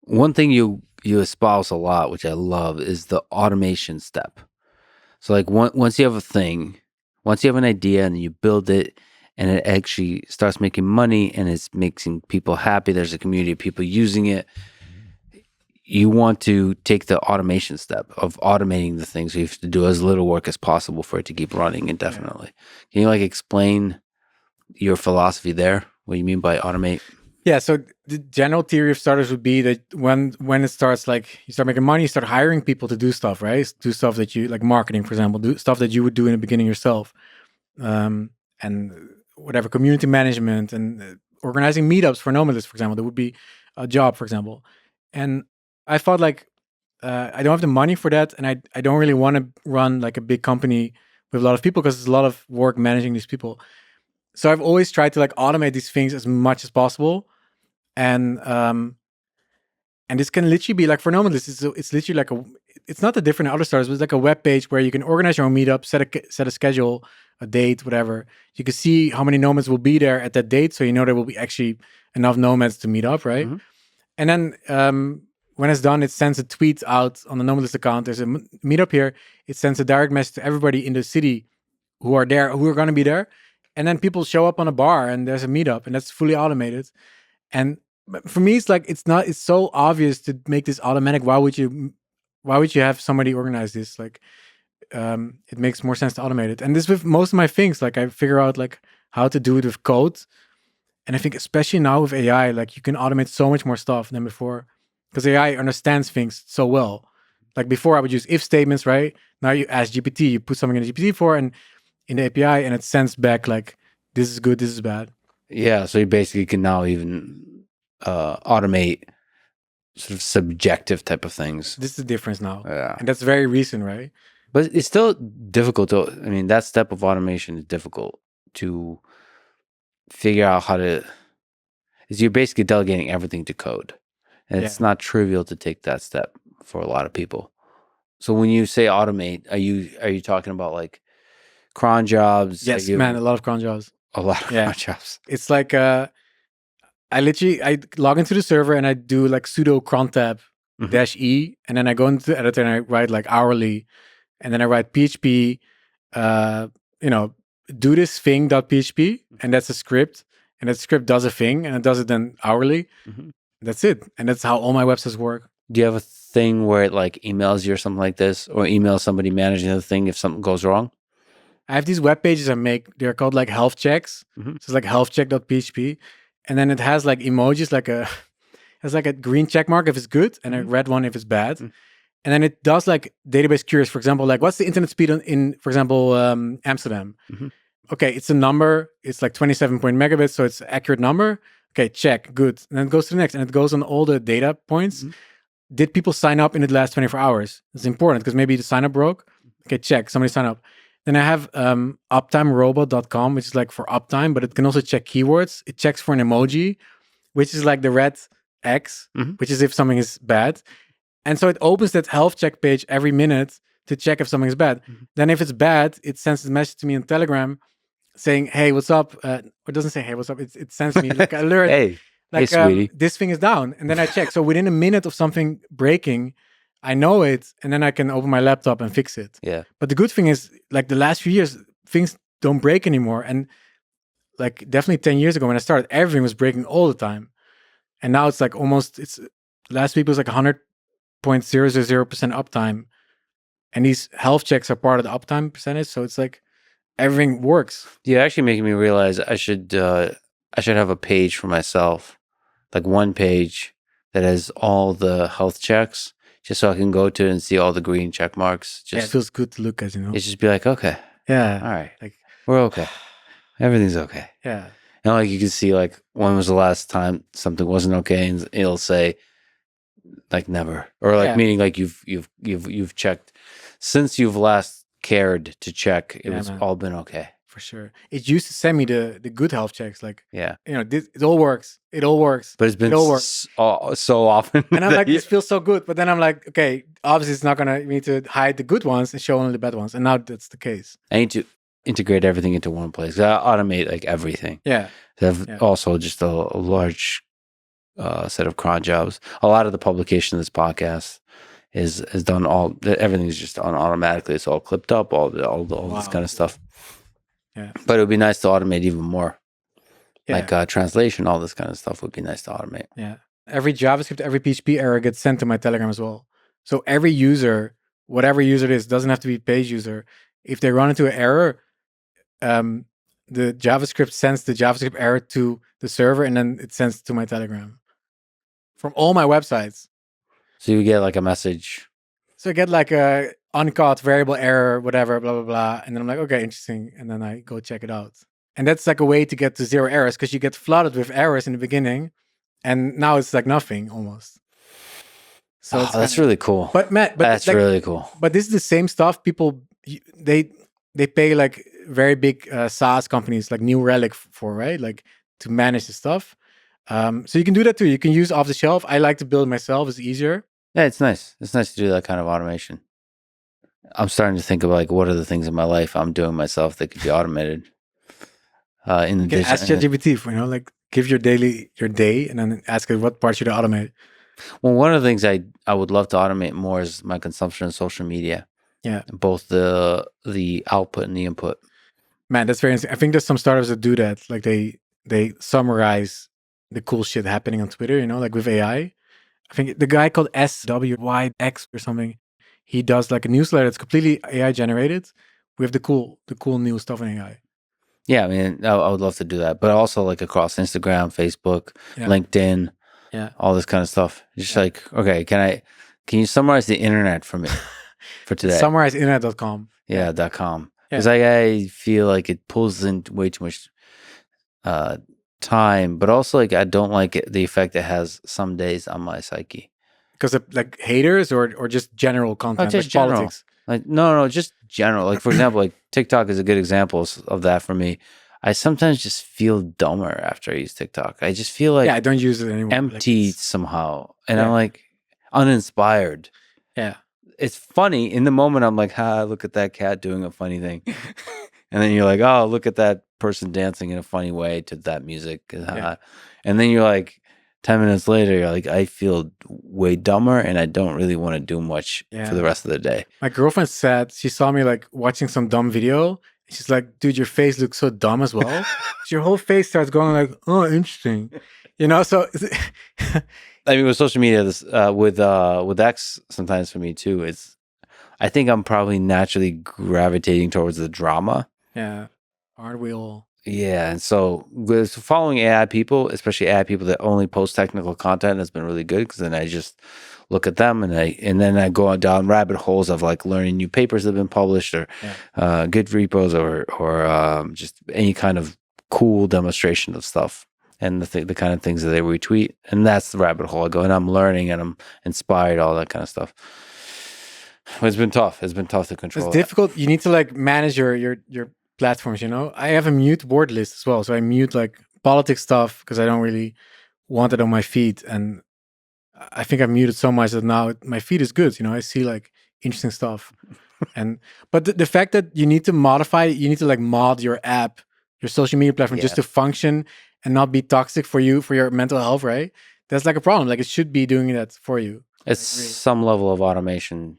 One thing you espouse a lot, which I love, is the automation step. So like once you have a thing, once you have an idea and you build it and it actually starts making money and it's making people happy, there's a community of people using it, you want to take the automation step of automating the things. So you have to do as little work as possible for it to keep running indefinitely. Can you like explain your philosophy there? What you mean by automate? Yeah, so the general theory of startups would be that when it starts, like you start making money, you start hiring people to do stuff, right? Do stuff that you like, marketing, for example, do stuff that you would do in the beginning yourself, and whatever, community management and organizing meetups for nomadists, for example, that would be a job, for example. And I thought like I don't have the money for that, and I don't really want to run like a big company with a lot of people because it's a lot of work managing these people. So I've always tried to like automate these things as much as possible. And this can literally be like, for nomadists, it's literally like it's not that different than other startups, but it's like a web page where you can organize your own meetup, set a schedule, a date, whatever. You can see how many nomads will be there at that date, so you know there will be actually enough nomads to meet up, right? And then when it's done, it sends a tweet out on the nomadist account. There's a meetup here. It sends a direct message to everybody in the city who are going to be there. And then people show up on a bar and there's a meetup, and that's fully automated. And for me, it's like, it's so obvious to make this automatic. Why would you have somebody organize this? Like, it makes more sense to automate it. And this with most of my things, like I figure out like how to do it with code. And I think especially now with AI, like you can automate so much more stuff than before, because AI understands things so well. Like before I would use if statements, right? Now you ask GPT, you put something in the GPT for, and in the API, and it sends back like, this is good, this is bad. Yeah, so you basically can now even automate sort of subjective type of things. This is the difference now. Yeah. And that's very recent, right? But it's still difficult to, I mean, that step of automation is difficult to figure out how to, is you're basically delegating everything to code. And it's not trivial to take that step for a lot of people. So when you say automate, are you talking about like cron jobs? Yes, man, a lot of cron jobs. A lot of cron jobs. It's like I log into the server and I do like sudo cron tab -e, and then I go into the editor and I write like hourly, and then I write PHP, do this thing.php, and that's a script, and that script does a thing, and it does it then hourly. That's it, and that's how all my websites work. Do you have a thing where it like emails you or something like this, or emails somebody managing the thing if something goes wrong? I have these web pages I make. They're called like health checks. So it's like healthcheck.php, and then it has like emojis, like has like a green check mark if it's good, and a red one if it's bad. And then it does like database queries, for example, like what's the internet speed in for example, Amsterdam? Okay, it's a number. It's like 27 megabits, so it's an accurate number. Okay, check, good. And then it goes to the next, and it goes on all the data points. Did people sign up in the last 24 hours? It's important because maybe the sign up broke. Okay, check, somebody signed up. Then I have uptimerobot.com, which is like for uptime, but it can also check keywords. It checks for an emoji, which is like the red X, which is if something is bad. And so it opens that health check page every minute to check if something is bad. Then if it's bad, it sends a message to me on Telegram saying, hey, what's up? It doesn't say, hey, what's up? It sends me like an alert. Hey, like, sweetie. This thing is down. And then I check. So within a minute of something breaking, I know it, and then I can open my laptop and fix it. Yeah. But the good thing is, like the last few years, things don't break anymore. And like definitely 10 years ago when I started, everything was breaking all the time. And now it's like last week was like 100.000% uptime. And these health checks are part of the uptime percentage. So it's like everything works. You're actually making me realize I should have a page for myself, like one page that has all the health checks, just so I can go to it and see all the green check marks. It feels good to look at, It's just be like, okay. Yeah. All right. Like we're okay. Everything's okay. Yeah. And like you can see like when was the last time something wasn't okay, and it'll say like never, or like meaning like you've checked since you've last cared to check. It was all been okay. For sure. It used to send me the good health checks. Like, it all works. It all works. But it's been so often. And I'm like, this feels so good. But then I'm like, okay, obviously it's not going to need to hide the good ones and show only the bad ones. And now that's the case. I need to integrate everything into one place. I automate like everything. Yeah. I have also just a large set of cron jobs. A lot of the publication of this podcast is done everything's just done automatically. It's all clipped up, all this kind of stuff. Yeah. But it would be nice to automate even more. Yeah. Like translation, all this kind of stuff would be nice to automate. Yeah. Every JavaScript, every PHP error gets sent to my Telegram as well. So every user, whatever user it is, doesn't have to be a page user. If they run into an error, the JavaScript sends the JavaScript error to the server, and then it sends to my Telegram from all my websites. So you get like a message. So I get like a uncaught variable error, whatever, blah, blah, blah. And then I'm like, okay, interesting. And then I go check it out. And that's like a way to get to 0 errors, because you get flooded with errors in the beginning. And now it's like nothing almost. So that's really cool. But Matt, that's like, really cool. But this is the same stuff. People, they pay like very big SaaS companies like New Relic for, right? Like to manage the stuff. So you can do that too. You can use off the shelf. I like to build it myself. It's easier. Yeah, it's nice. It's nice to do that kind of automation. I'm starting to think of like, what are the things in my life I'm doing myself that could be automated? In addition, ask ChatGPT for, like give your day, and then ask it what part should I automate. Well, one of the things I would love to automate more is my consumption of social media. Yeah, both the output and the input. Man, that's very interesting. I think there's some startups that do that. Like they summarize the cool shit happening on Twitter. Like with AI. I think the guy called SWYX or something. He does like a newsletter that's completely AI generated with the cool new stuff in AI. Yeah, I mean, I would love to do that, but also like across Instagram, Facebook, LinkedIn, all this kind of stuff. Just like, okay, can you summarize the internet for me for today? Summarize internet.com. Yeah, .com. Because I feel like it pulls in way too much time, but also like I don't like the effect it has some days on my psyche. Because of like haters or just general content, just like general. Politics. Like no, just general. Like for example, like TikTok is a good example of that for me. I sometimes just feel dumber after I use TikTok. I just feel like I don't use it anymore. Empty somehow, and I'm like uninspired. Yeah, it's funny in the moment. I'm like, look at that cat doing a funny thing, and then you're like, oh, look at that person dancing in a funny way to that music, and then you're like. 10 minutes later, you're like, I feel way dumber and I don't really want to do much for the rest of the day. My girlfriend said she saw me like watching some dumb video. She's like, dude, your face looks so dumb as well. Your whole face starts going like, oh, interesting. So. I mean, with social media, this, with X, sometimes for me too, I think I'm probably naturally gravitating towards the drama. Yeah. Aren't we all? Yeah, and so with following AI people, especially AI people that only post technical content, has been really good because then I just look at them and then I go down rabbit holes of like learning new papers that have been published or good repos or just any kind of cool demonstration of stuff and the kind of things that they retweet, and that's the rabbit hole I go, and I'm learning and I'm inspired, all that kind of stuff. It's been tough. It's been tough to control. It's difficult. You need to like manage your platforms. I have a mute board list as well, so I mute like politics stuff because I don't really want it on my feed, and I think I've muted so much that now my feed is good. I see like interesting stuff, but the fact that you need to modify, you need to like mod your app, your social media platform just to function and not be toxic for your mental health, right? That's like a problem. Like it should be doing that for you. It's some level of automation.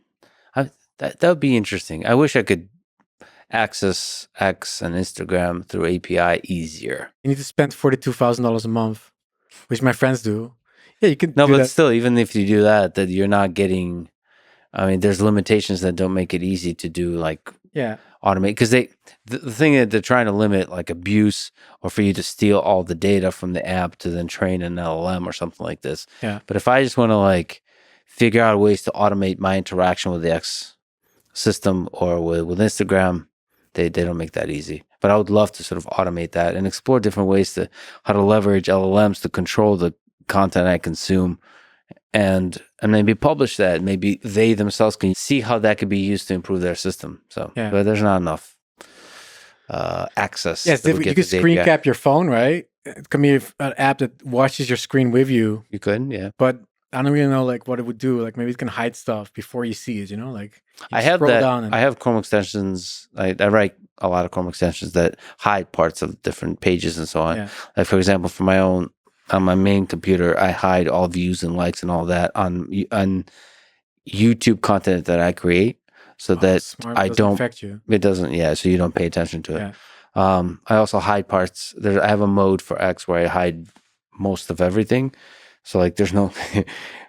That would be interesting. I wish I could access X and Instagram through API easier. You need to spend $42,000 a month, which my friends do. Yeah, you can. No, but still, even if you do that you're not getting. I mean, there's limitations that don't make it easy to do like automate, because the thing that they're trying to limit like abuse or for you to steal all the data from the app to then train an LLM or something like this. Yeah. But if I just want to like figure out ways to automate my interaction with the X system or with Instagram. They don't make that easy, but I would love to sort of automate that and explore different ways to how to leverage LLMs to control the content I consume, and maybe publish that. Maybe they themselves can see how that could be used to improve their system. So, but there's not enough access. Yes, you could screen cap your phone, right? It can be an app that watches your screen with you. You could, yeah, but I don't really know like what it would do. Like maybe it can hide stuff before you see it, like I have that. I have Chrome extensions. I write a lot of Chrome extensions that hide parts of different pages and so on. Yeah. Like for example, for my own on my main computer, I hide all views and likes and all that on YouTube content that I create, so Oh, that's that smart. I It doesn't don't. affect you. It doesn't. Yeah, so you don't pay attention to it. Yeah. I also hide parts. I have a mode for X where I hide most of everything. So like, there's no.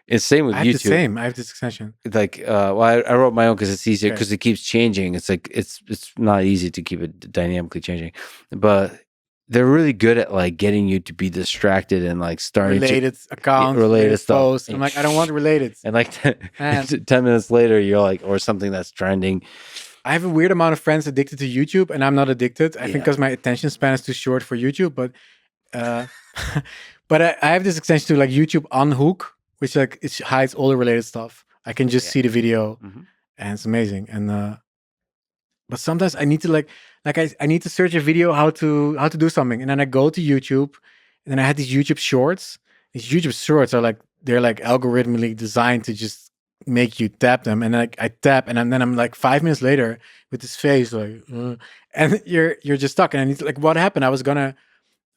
It's same with I have the YouTube. same. I have this extension. Like, well, I wrote my own because it's easier Okay. because it keeps changing. It's like it's not easy to keep it dynamically changing, but they're really good at like getting you to be distracted and like starting Related to accounts, related stuff. posts. I'm like, I don't want related. And like 10 Man. 10 minutes later, you're like, or something that's trending. I have a weird amount of friends addicted to YouTube, and I'm not addicted. I think Yeah. because my attention span is too short for YouTube. But but I have this extension to like YouTube Unhook, which like it hides all the related stuff. I can just Yeah. see the video, Mhm. and it's amazing. And but sometimes I need to I need to search a video how to do something, and then I go to YouTube, and then I had these YouTube Shorts. These YouTube Shorts are like they're like algorithmically designed to just make you tap them, and like I tap, and then I'm like 5 minutes later with this face like, and you're just stuck. And I need to, like, what happened? I was gonna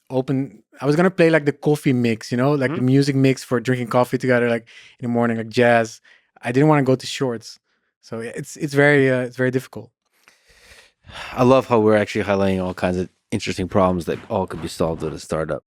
play like the coffee mix, like the music mix for drinking coffee together, like in the morning, like jazz. I didn't want to go to Shorts, so it's very difficult. I love how we're actually highlighting all kinds of interesting problems that all could be solved with a startup.